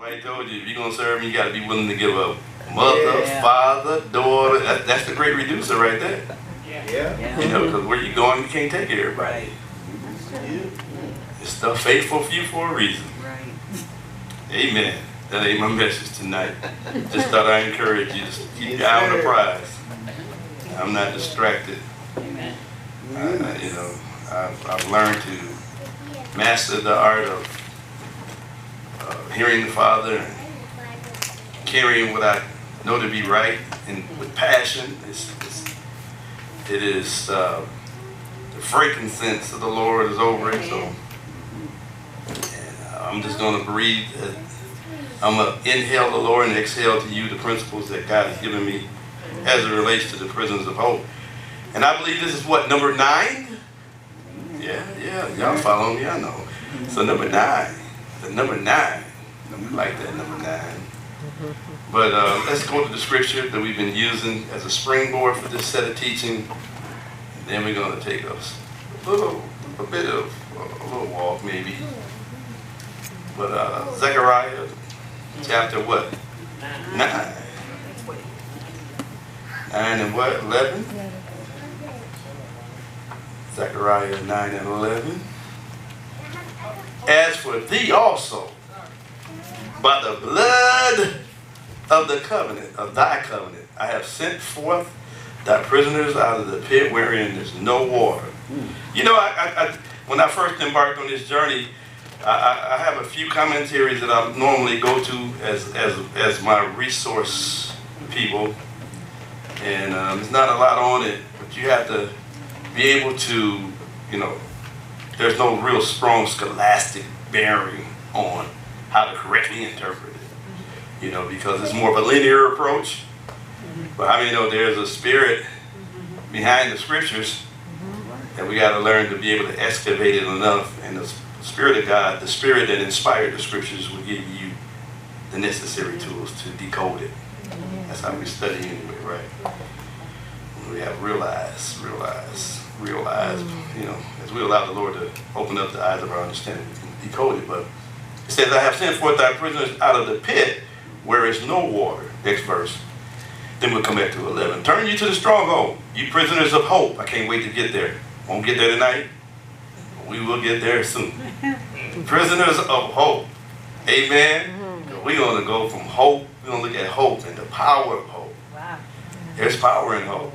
Somebody told you, if you're going to serve me, you got to be willing to give up mother, father, daughter. That's the great reducer right there. Yeah. You know, because where you going, you can't take everybody. It's the faithful few for a reason. Right. Amen. That ain't my message tonight. Just thought I'd encourage you to keep your eye on the prize. I'm not distracted. Amen. You know, I've learned to master the art of hearing the Father and carrying what I know to be right and with passion. It is the frankincense of the Lord is over it. So, and I'm just going to breathe. I'm going to inhale the Lord and exhale to you the principles that God has given me as it relates to the prisons of hope. And I believe this is what, number 9? Yeah, y'all follow me, I know. So number 9, the number 9, I like that number 9. But let's go to the scripture that we've been using as a springboard for this set of teaching. And then we're going to take a little walk maybe. But Zechariah chapter what? 9. 9 and what? 11? Zechariah 9 and 11. As for thee also, by the blood of the covenant, of thy covenant, I have sent forth thy prisoners out of the pit wherein there's no water. You know, when I first embarked on this journey, I have a few commentaries that I normally go to as my resource people. And there's not a lot on it, but you have to be able to, you know, there's no real strong scholastic bearing on how to correctly interpret it, you know, because it's more of a linear approach. But how many know there's a spirit behind the scriptures that we got to learn to be able to excavate it enough, and the Spirit of God, the spirit that inspired the scriptures, will give you the necessary tools to decode it. That's how we study anyway, right? We have realized, you know, as we allow the Lord to open up the eyes of our understanding, we can decode it. But it says, I have sent forth thy prisoners out of the pit where is no water. Next verse. Then we'll come back to 11. Turn you to the stronghold, you prisoners of hope. I can't wait to get there. Won't get there tonight. We will get there soon. Prisoners of hope. Amen. We're going to go from hope. We're going to look at hope and the power of hope. Wow. There's power in hope.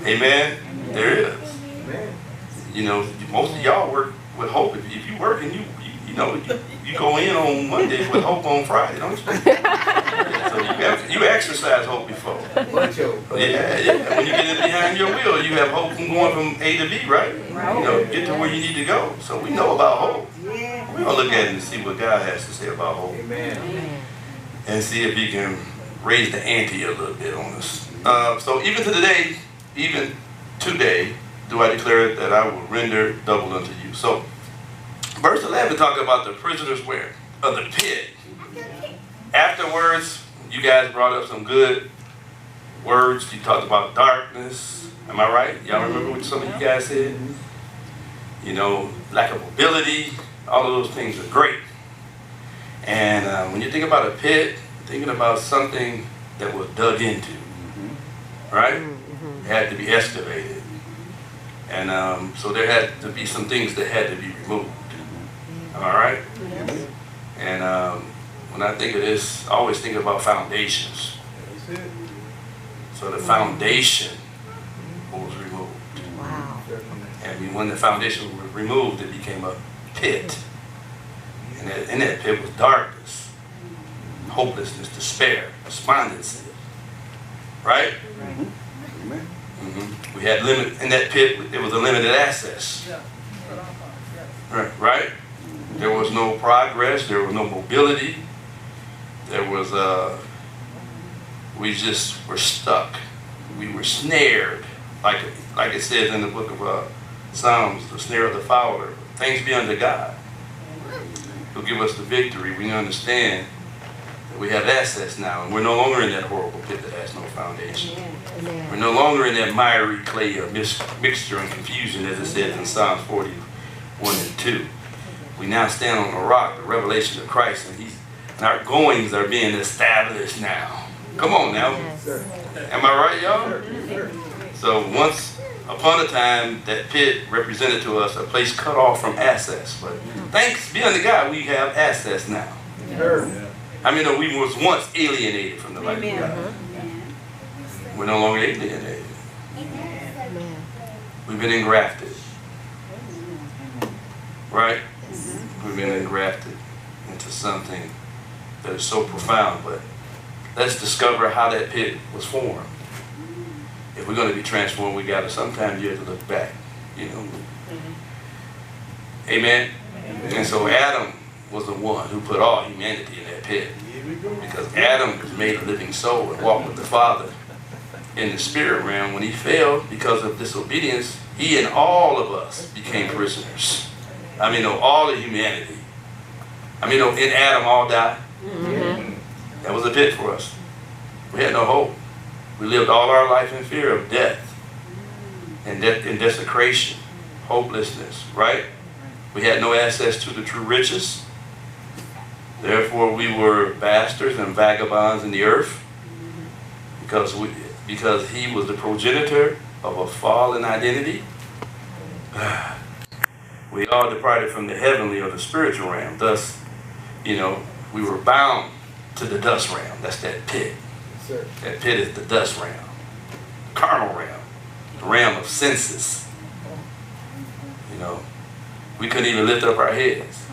Amen. There is. You know, most of y'all work with hope. If you work and you know, you go in on Monday with hope on Friday, don't you? So you exercise hope before. Yeah. When you get it behind your wheel, you have hope from going from A to B, right? You know, get to where you need to go. So we know about hope. We're going to look at it and see what God has to say about hope. Amen. And see if he can raise the ante a little bit on us. So even today, do I declare that I will render double unto you. So verse 11 talking about the prisoners where? Of the pit. Afterwards, you guys brought up some good words. You talked about darkness. Am I right? Y'all remember what some of you guys said? You know, lack of mobility. All of those things are great. And when you think about a pit, you're thinking about something that was dug into. Right? It had to be excavated. And so there had to be some things that had to be removed. Am I right? Yes. And when I think of this, I always think about foundations. So the foundation was removed. Wow. And when the foundation was removed, it became a pit. And in that pit was darkness, hopelessness, despair, despondency. Right? We had in that pit, it was a limited access. Right? There was no progress, there was no mobility. There was, we just were stuck. We were snared. Like it says in the book of Psalms, the snare of the fowler. Thanks be unto God. He'll give us the victory. We understand that we have access now, and we're no longer in that horrible pit that has no foundation. We're no longer in that miry clay of mixture and confusion, as it says in Psalms 41 and 2. We now stand on a rock, the revelation of Christ, and he's Our goings are being established now. Come on now. Am I right, y'all? So once upon a time, that pit represented to us a place cut off from access. But thanks be unto God, we have access now. I mean, we was once alienated from the life of God. We're no longer alienated. We've been engrafted. Right? We've been engrafted into something that is so profound. But let's discover how that pit was formed. If we're going to be transformed, we got to sometimes you have to look back. You know. Amen? And so Adam was the one who put all humanity in that pit. Because Adam was made a living soul and walked with the Father in the spirit realm. When he fell because of disobedience, he and all of us became prisoners. I mean, all of humanity. I mean, in Adam all died. That was a pit for us. We had no hope. We lived all our life in fear of death and desecration, hopelessness, right? We had no access to the true riches. Therefore, we were bastards and vagabonds in the earth because he was the progenitor of a fallen identity. We all departed from the heavenly or the spiritual realm. Thus, you know, we were bound to the dust realm. That's that pit. That pit is the dust realm, carnal realm, the realm of senses. You know, we couldn't even lift up our heads.